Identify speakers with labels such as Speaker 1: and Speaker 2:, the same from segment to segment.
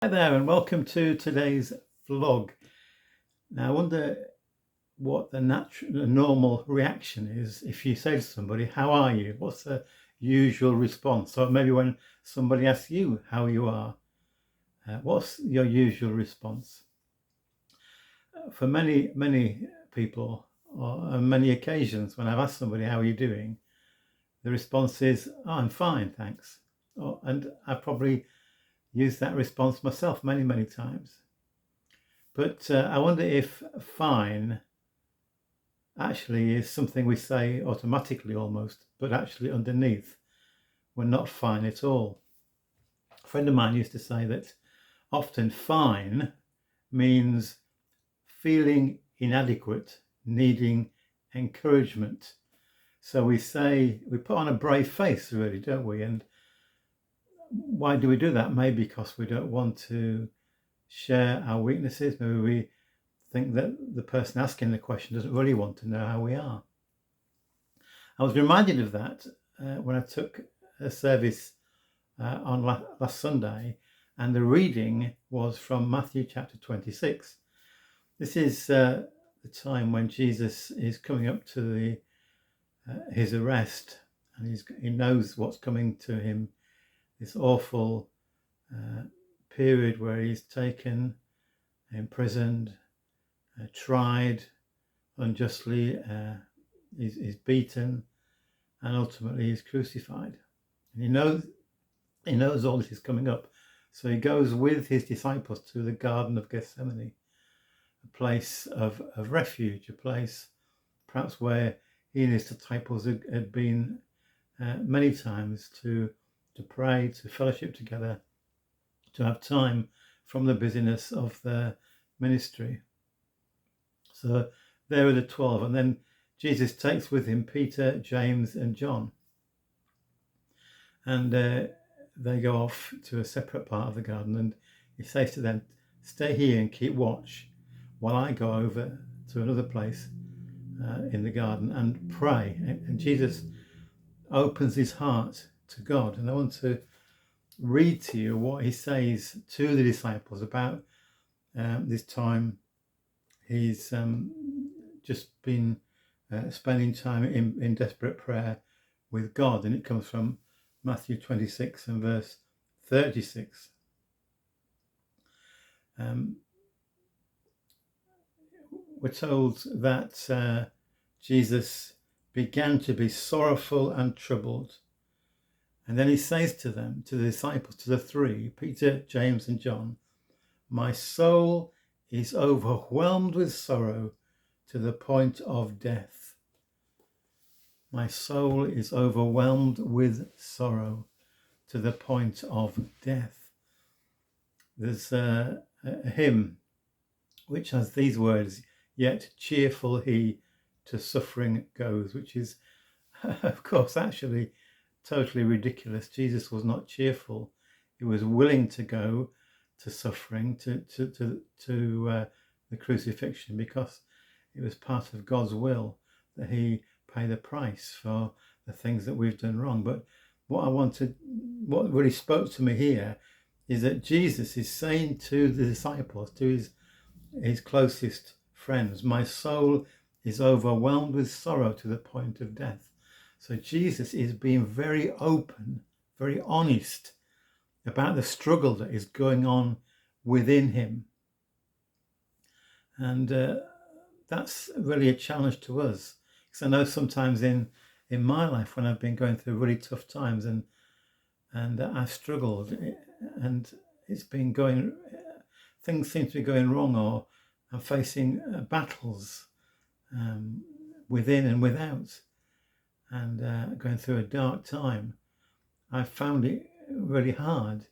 Speaker 1: Hi there, and welcome to today's vlog. Now, I wonder what the normal reaction is if you say to somebody, "How are you?" What's the usual response? Or maybe when somebody asks you how you are, what's your usual response? For many people, or on many occasions, when I've asked somebody, "How are you doing?" the response is, "Oh, I'm fine, thanks." And I've probably used that response myself many times. But I wonder if fine actually is something we say automatically almost, but actually underneath we're not fine at all. A friend of mine used to say that often fine means feeling inadequate, needing encouragement. So we put on a brave face, really, don't we? And why do we do that? Maybe because we don't want to share our weaknesses. Maybe we think that the person asking the question doesn't really want to know how we are. I was reminded of that when I took a service on last Sunday, and the reading was from Matthew chapter 26. This is the time when Jesus is coming up to his arrest, and he knows what's coming to him, this awful period where he's taken, imprisoned, tried unjustly, he's beaten, and ultimately he's crucified. And he knows all this is coming up, so he goes with his disciples to the Garden of Gethsemane, a place of refuge, a place perhaps where he and his disciples had been many times to pray, to fellowship together, to have time from the busyness of their ministry. So there are the 12, and then Jesus takes with him Peter, James, and John, and they go off to a separate part of the garden, and he says to them, "Stay here and keep watch while I go over to another place in the garden and pray." And Jesus opens his heart to God, and I want to read to you what he says to the disciples about this time he's just been spending time in desperate prayer with God, and it comes from Matthew 26 and verse 36. We're told that Jesus began to be sorrowful and troubled. And then he says to them, to the disciples, to the three, Peter, James, and John, "My soul is overwhelmed with sorrow to the point of death." My soul is overwhelmed with sorrow to the point of death. There's a hymn which has these words, "Yet cheerful he to suffering goes," which is, of course, actually totally ridiculous. Jesus was not cheerful. He was willing to go to suffering, to the crucifixion, because it was part of God's will that he pay the price for the things that we've done wrong. But what really spoke to me here is that Jesus is saying to the disciples, to his closest friends, "My soul is overwhelmed with sorrow to the point of death." So Jesus is being very open, very honest about the struggle that is going on within him. And that's really a challenge to us, because I know sometimes in my life when I've been going through really tough times and I've struggled, and it's been going, things seem to be going wrong, or I'm facing battles within and without, and going through a dark time. I've found it really hard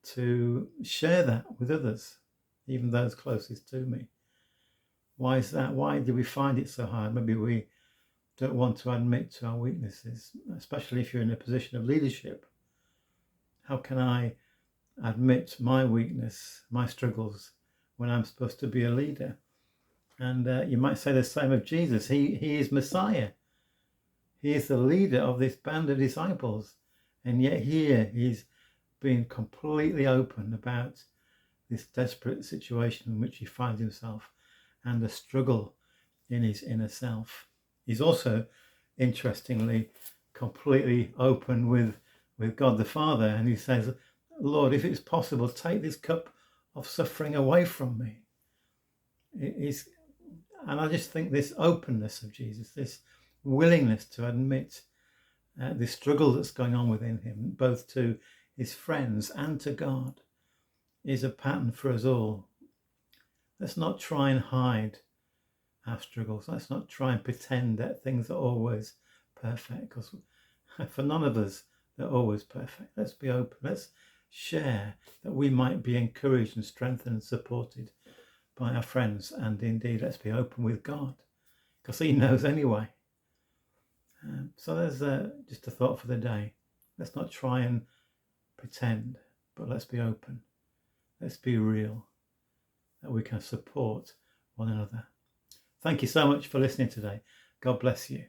Speaker 1: to share that with others, even those closest to me. Why is that? Why do we find it so hard? Maybe we don't want to admit to our weaknesses, especially if you're in a position of leadership. How can I admit my weakness, my struggles, when I'm supposed to be a leader? And you might say the same of Jesus. He is Messiah. He is the leader of this band of disciples. And yet here he's being completely open about this desperate situation in which he finds himself and the struggle in his inner self. He's also, interestingly, completely open with God the Father, and he says, Lord, if it's possible, take this cup of suffering away from me. And I just think this openness of Jesus, this willingness to admit the struggle that's going on within him, both to his friends and to God, is a pattern for us all. Let's not try and hide our struggles. Let's not try and pretend that things are always perfect, because for none of us, they're always perfect. Let's be open. Let's share that we might be encouraged and strengthened and supported by our friends. And indeed, let's be open with God, because he knows anyway. So there's just a thought for the day. Let's not try and pretend, but let's be open. Let's be real, that we can support one another. Thank you so much for listening today. God bless you.